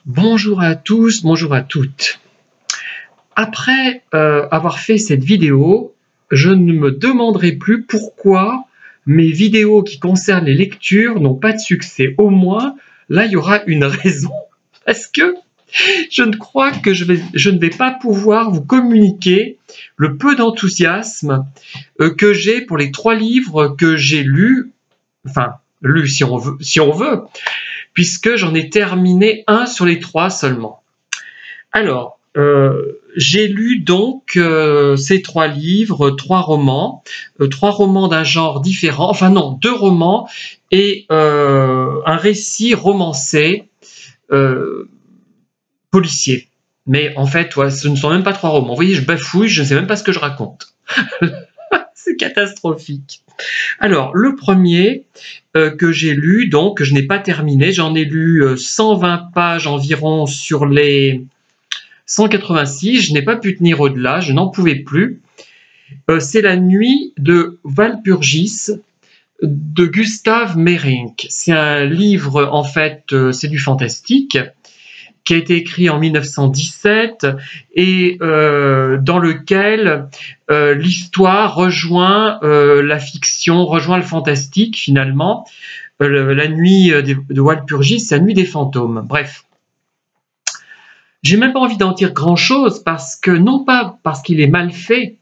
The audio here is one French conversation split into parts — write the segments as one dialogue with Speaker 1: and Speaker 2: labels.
Speaker 1: Bonjour à tous, bonjour à toutes. Après avoir fait cette vidéo, je ne me demanderai plus pourquoi mes vidéos qui concernent les lectures n'ont pas de succès. Au moins, là, il y aura une raison. Parce que je ne crois que je ne vais pas pouvoir vous communiquer le peu d'enthousiasme que j'ai pour les 3 livres que j'ai lus, enfin, lus si on veut, puisque j'en ai terminé un sur les 3 seulement. Alors, j'ai lu donc ces 3 livres, 3 romans d'un genre différent, enfin non, 2 romans et un récit romancé policier. Mais en fait, ouais, ce ne sont même pas 3 romans. Vous voyez, je bafouille, je ne sais même pas ce que je raconte. C'est catastrophique. Alors, le premier que j'ai lu, donc, que je n'ai pas terminé, j'en ai lu 120 pages environ sur les 186, je n'ai pas pu tenir au-delà, je n'en pouvais plus. C'est La nuit de Walpurgis de Gustav Meyrink. C'est un livre, en fait, c'est du fantastique, qui a été écrit en 1917 et dans lequel l'histoire rejoint la fiction, rejoint le fantastique finalement. La nuit de Walpurgis, c'est la nuit des fantômes. Bref. J'ai même pas envie d'en dire grand-chose parce que, non pas parce qu'il est mal fait,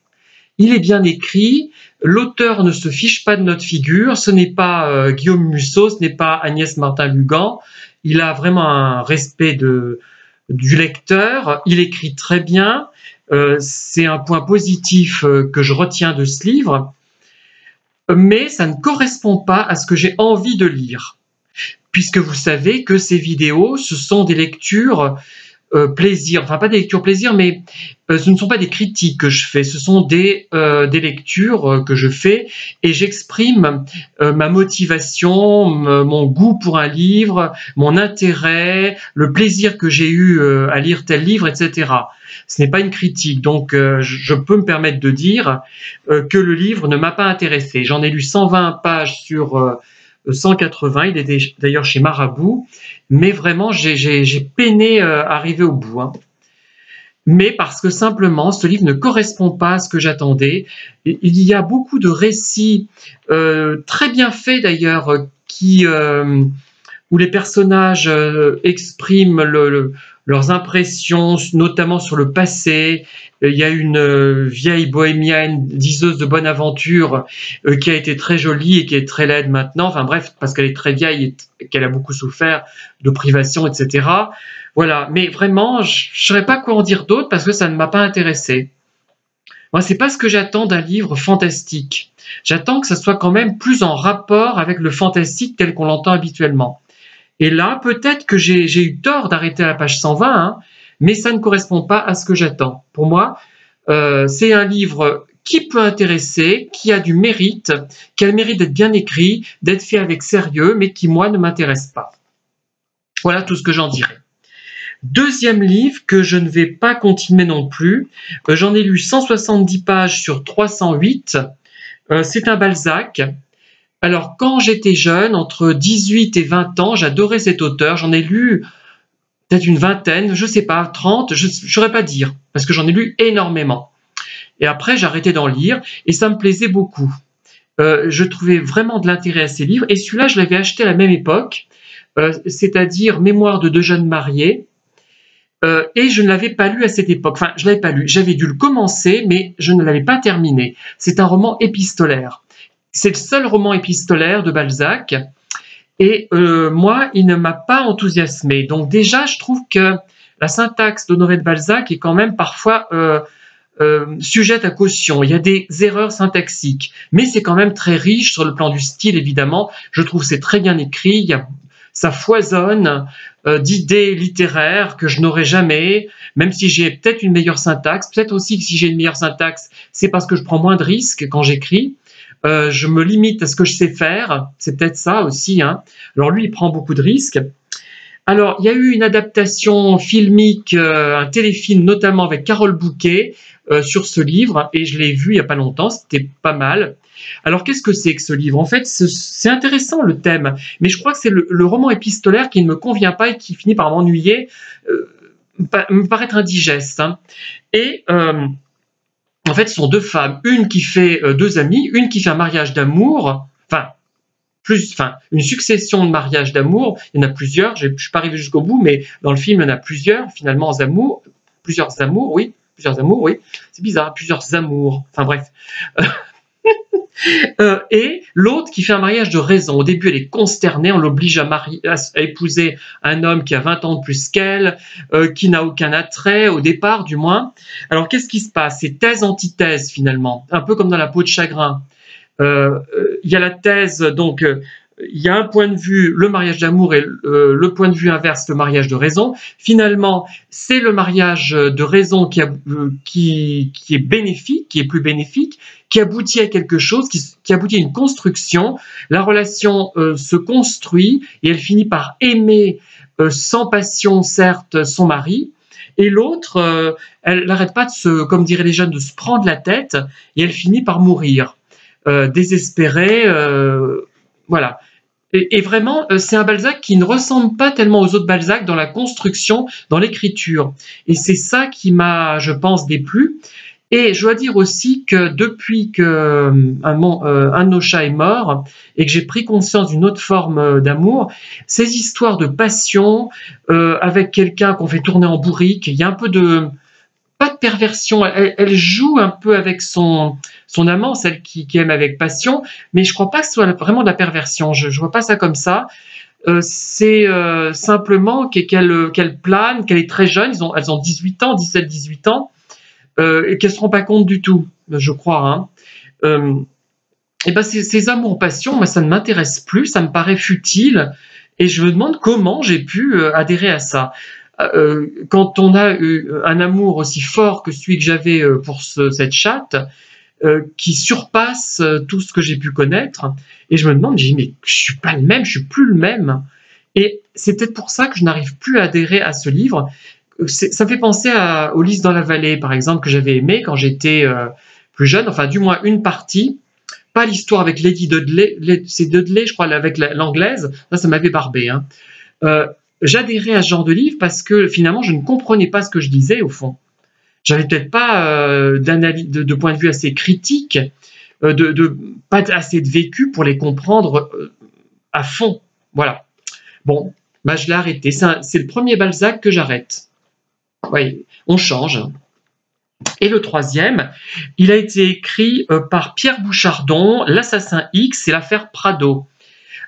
Speaker 1: il est bien écrit, l'auteur ne se fiche pas de notre figure, ce n'est pas Guillaume Musso, ce n'est pas Agnès Martin-Lugan, il a vraiment un respect du lecteur, il écrit très bien, c'est un point positif que je retiens de ce livre, mais ça ne correspond pas à ce que j'ai envie de lire, puisque vous savez que ces vidéos, ce sont des lectures plaisir, enfin pas des lectures plaisir, mais ce ne sont pas des critiques que je fais, ce sont des lectures que je fais et j'exprime ma motivation, mon goût pour un livre, mon intérêt, le plaisir que j'ai eu à lire tel livre, etc. Ce n'est pas une critique, donc je peux me permettre de dire que le livre ne m'a pas intéressé. J'en ai lu 120 pages sur 180, il était d'ailleurs chez Marabout, mais vraiment j'ai peiné à arriver au bout. Mais parce que simplement ce livre ne correspond pas à ce que j'attendais. Il y a beaucoup de récits très bien faits d'ailleurs où les personnages expriment leurs impressions, notamment sur le passé. Il y a une vieille bohémienne, diseuse de bonne aventure, qui a été très jolie et qui est très laide maintenant. Enfin bref, parce qu'elle est très vieille et qu'elle a beaucoup souffert de privation, etc. Voilà, mais vraiment, je ne saurais pas quoi en dire d'autre parce que ça ne m'a pas intéressé. Moi, c'est pas ce que j'attends d'un livre fantastique. J'attends que ça soit quand même plus en rapport avec le fantastique tel qu'on l'entend habituellement. Et là, peut-être que j'ai eu tort d'arrêter à la page 120, mais ça ne correspond pas à ce que j'attends. Pour moi, c'est un livre qui peut intéresser, qui a du mérite, qui a le mérite d'être bien écrit, d'être fait avec sérieux, mais qui, moi, ne m'intéresse pas. Voilà tout ce que j'en dirais. Deuxième livre que je ne vais pas continuer non plus, j'en ai lu 170 pages sur 308, c'est un Balzac. Alors, quand j'étais jeune, entre 18 et 20 ans, j'adorais cet auteur. J'en ai lu peut-être une vingtaine, je ne sais pas, 30, je ne saurais pas dire, parce que j'en ai lu énormément. Et après, j'ai arrêté d'en lire, et ça me plaisait beaucoup. Je trouvais vraiment de l'intérêt à ces livres, et celui-là, je l'avais acheté à la même époque, c'est-à-dire Mémoires de 2 jeunes mariés, et je ne l'avais pas lu à cette époque. Enfin, je ne l'avais pas lu, j'avais dû le commencer, mais je ne l'avais pas terminé. C'est un roman épistolaire. C'est le seul roman épistolaire de Balzac et moi, il ne m'a pas enthousiasmé. Donc déjà, je trouve que la syntaxe d'Honoré de Balzac est quand même parfois sujette à caution. Il y a des erreurs syntaxiques, mais c'est quand même très riche sur le plan du style, évidemment. Je trouve que c'est très bien écrit, ça foisonne d'idées littéraires que je n'aurais jamais, même si j'ai peut-être une meilleure syntaxe. Peut-être aussi que si j'ai une meilleure syntaxe, c'est parce que je prends moins de risques quand j'écris. Je me limite à ce que je sais faire, c'est peut-être ça aussi. Alors lui, il prend beaucoup de risques. Alors, il y a eu une adaptation filmique, un téléfilm notamment avec Carole Bouquet sur ce livre, et je l'ai vu il n'y a pas longtemps, c'était pas mal. Alors, qu'est-ce que c'est que ce livre? En fait, c'est intéressant le thème, mais je crois que c'est le roman épistolaire qui ne me convient pas et qui finit par m'ennuyer, me paraître indigeste. Hein. Et en fait, ce sont deux femmes, une qui fait deux amies, une qui fait un mariage d'amour, enfin, une succession de mariages d'amour. Il y en a plusieurs, je ne suis pas arrivé jusqu'au bout, mais dans le film, il y en a plusieurs, finalement, plusieurs amours, oui. C'est bizarre, plusieurs amours. Enfin bref. Et l'autre qui fait un mariage de raison. Au début, elle est consternée, on l'oblige à épouser un homme qui a 20 ans de plus qu'elle, qui n'a aucun attrait, au départ du moins. Alors, qu'est-ce qui se passe? C'est thèse-antithèse, finalement, un peu comme dans La peau de chagrin. Il y a la thèse, donc, il y a un point de vue, le mariage d'amour, et le point de vue inverse, le mariage de raison. Finalement, c'est le mariage de raison qui est bénéfique, qui est plus bénéfique, qui aboutit à quelque chose, qui aboutit à une construction. La relation se construit et elle finit par aimer sans passion, certes, son mari. Et l'autre, elle n'arrête pas comme diraient les jeunes, de se prendre la tête et elle finit par mourir. Désespérée, voilà. Et vraiment, c'est un Balzac qui ne ressemble pas tellement aux autres Balzac dans la construction, dans l'écriture. Et c'est ça qui m'a, je pense, déplu. Et je dois dire aussi que depuis que un de nos chats est mort et que j'ai pris conscience d'une autre forme d'amour, ces histoires de passion avec quelqu'un qu'on fait tourner en bourrique, il y a un peu de... pas de perversion, elle joue un peu avec son amant, celle qui aime avec passion, mais je ne crois pas que ce soit vraiment de la perversion, je ne vois pas ça comme ça. C'est simplement qu'elle plane, qu'elle est très jeune, elles ont 18 ans, 17-18 ans, et qu'elles ne se rendent pas compte du tout, je crois. Hein. Et ben ces amours passion, moi ça ne m'intéresse plus, ça me paraît futile, et je me demande comment j'ai pu adhérer à ça. Quand on a eu un amour aussi fort que celui que j'avais pour cette chatte, qui surpasse tout ce que j'ai pu connaître, et je me demande, mais je suis pas le même, je suis plus le même. Et c'est peut-être pour ça que je n'arrive plus à adhérer à ce livre. Ça me fait penser au Lys dans la vallée, par exemple, que j'avais aimé quand j'étais plus jeune, enfin du moins une partie. Pas l'histoire avec Lady Dudley, c'est Dudley, je crois, avec l'anglaise, ça m'avait barbé. Hein. J'adhérais à ce genre de livre parce que finalement, je ne comprenais pas ce que je lisais au fond. J'avais peut-être pas de point de vue assez critique, pas assez de vécu pour les comprendre à fond. Voilà. Bon, bah, je l'ai arrêté. C'est le premier Balzac que j'arrête. Oui, on change. Et le troisième, il a été écrit par Pierre Bouchardon, L'Assassin X et l'affaire Prado.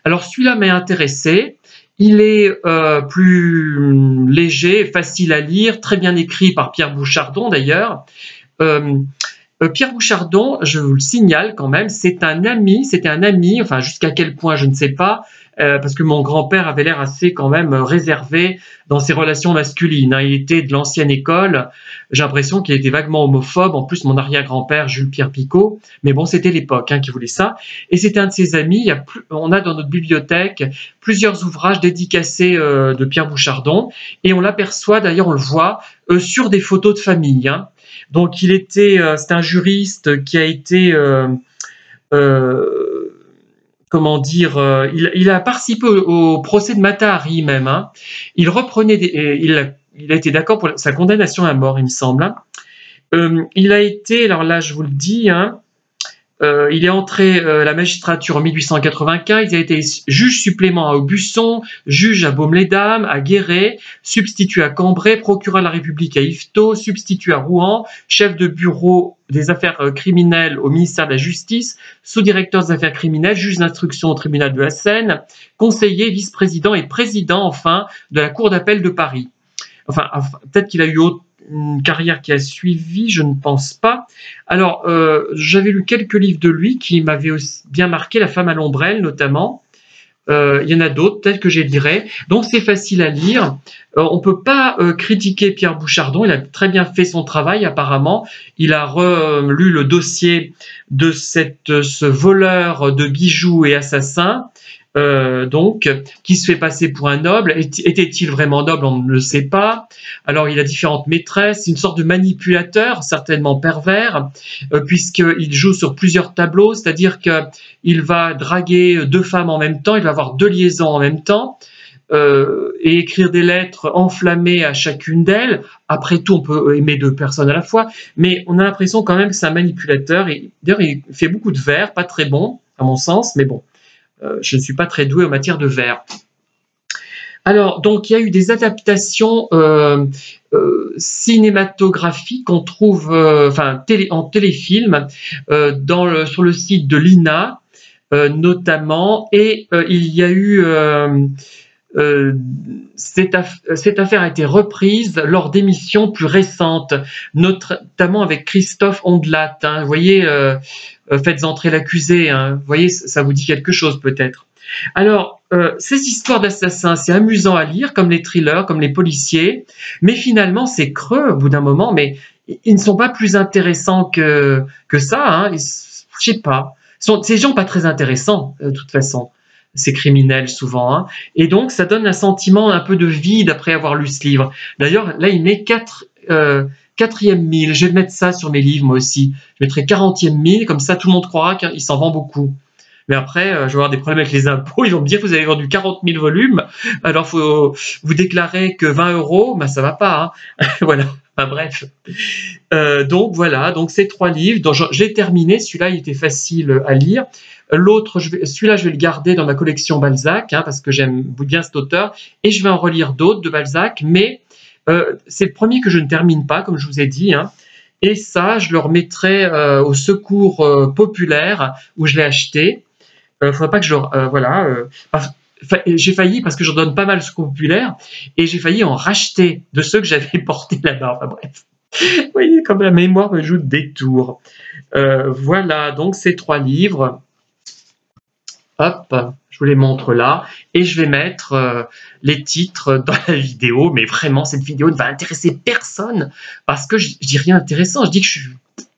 Speaker 1: Alors celui-là m'a intéressé. Il est plus léger, facile à lire, très bien écrit par Pierre Bouchardon d'ailleurs. Pierre Bouchardon, je vous le signale quand même, c'était un ami, enfin jusqu'à quel point je ne sais pas, parce que mon grand-père avait l'air assez quand même réservé dans ses relations masculines. Hein. Il était de l'ancienne école, j'ai l'impression qu'il était vaguement homophobe, en plus mon arrière-grand-père Jules-Pierre Picot, mais bon c'était l'époque qui voulait ça. Et c'était un de ses amis, on a dans notre bibliothèque plusieurs ouvrages dédicacés de Pierre Bouchardon, et on l'aperçoit, d'ailleurs on le voit, sur des photos de famille. Hein. Donc c'est un juriste qui a été, comment dire, il a participé au procès de Mata Hari même. Hein. Il reprenait, il a été d'accord pour sa condamnation à mort, il me semble. Hein. Il a été, alors là je vous le dis, hein, il est entré à la magistrature en 1895, il a été juge supplément à Aubusson, juge à Baume-les-Dames, à Guéret, substitut à Cambrai, procureur de la République à Yvetot, substitut à Rouen, chef de bureau des affaires criminelles au ministère de la Justice, sous-directeur des affaires criminelles, juge d'instruction au tribunal de la Seine, conseiller, vice-président et président enfin de la Cour d'appel de Paris. Enfin peut-être qu'il a eu une carrière qui a suivi, je ne pense pas. Alors, j'avais lu quelques livres de lui qui m'avaient aussi bien marqué, La femme à l'ombrelle notamment. Il y en a d'autres, peut-être que je les lirai. Donc, c'est facile à lire. On ne peut pas critiquer Pierre Bouchardon, il a très bien fait son travail apparemment. Il a relu le dossier de ce voleur de bijoux et assassin. donc, qui se fait passer pour un noble. Était-il vraiment noble? On ne le sait pas. Alors, il a différentes maîtresses, une sorte de manipulateur, certainement pervers, puisqu'il joue sur plusieurs tableaux, c'est-à-dire qu'il va draguer deux femmes en même temps, il va avoir deux liaisons en même temps, et écrire des lettres enflammées à chacune d'elles. Après tout, on peut aimer deux personnes à la fois, mais on a l'impression quand même que c'est un manipulateur. Et d'ailleurs, il fait beaucoup de vers, pas très bon, à mon sens, mais bon. Je ne suis pas très doué en matière de vers. Alors, donc, il y a eu des adaptations cinématographiques qu'on trouve en téléfilm sur le site de l'INA, notamment, et il y a eu... cette affaire a été reprise lors d'émissions plus récentes, notamment avec Christophe Ondelat. Hein, vous voyez, faites entrer l'accusé. Hein, vous voyez, ça vous dit quelque chose peut-être. Alors, ces histoires d'assassins, c'est amusant à lire, comme les thrillers, comme les policiers, mais finalement, c'est creux au bout d'un moment, mais ils ne sont pas plus intéressants que ça. Hein, je sais pas. Ces gens pas très intéressants, de toute façon. Ces criminels souvent, hein. Et donc ça donne un sentiment un peu de vide après avoir lu ce livre. D'ailleurs, là il met 4e mille, je vais mettre ça sur mes livres moi aussi, je mettrai 40e mille, comme ça tout le monde croira qu'il s'en vend beaucoup. Mais après, je vais avoir des problèmes avec les impôts, ils vont me dire que vous avez vendu 40 000 volumes, alors vous déclarez que 20 €, ben ça va pas, hein. Voilà, enfin bref. Donc voilà, donc ces 3 livres, j'ai terminé, celui-là il était facile à lire. L'autre, celui-là, je vais le garder dans ma collection Balzac, hein, parce que j'aime bien cet auteur, et je vais en relire d'autres de Balzac, mais c'est le premier que je ne termine pas, comme je vous ai dit, hein, et ça, je le remettrai au Secours populaire, où je l'ai acheté. Faudrait pas que je... j'ai failli, parce que je donne pas mal au Secours populaire, et j'ai failli en racheter de ceux que j'avais portés là-bas, enfin bref. Vous voyez, comme la mémoire me joue des tours. Voilà, donc ces 3 livres... Hop, je vous les montre là, et je vais mettre les titres dans la vidéo, mais vraiment cette vidéo ne va intéresser personne, parce que je dis rien d'intéressant, je dis que je suis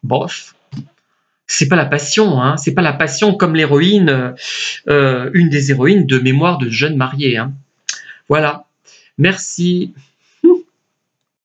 Speaker 1: bof. C'est pas la passion, hein, c'est pas la passion comme l'héroïne, une des héroïnes de Mémoire de jeune mariée. Hein. Voilà, merci.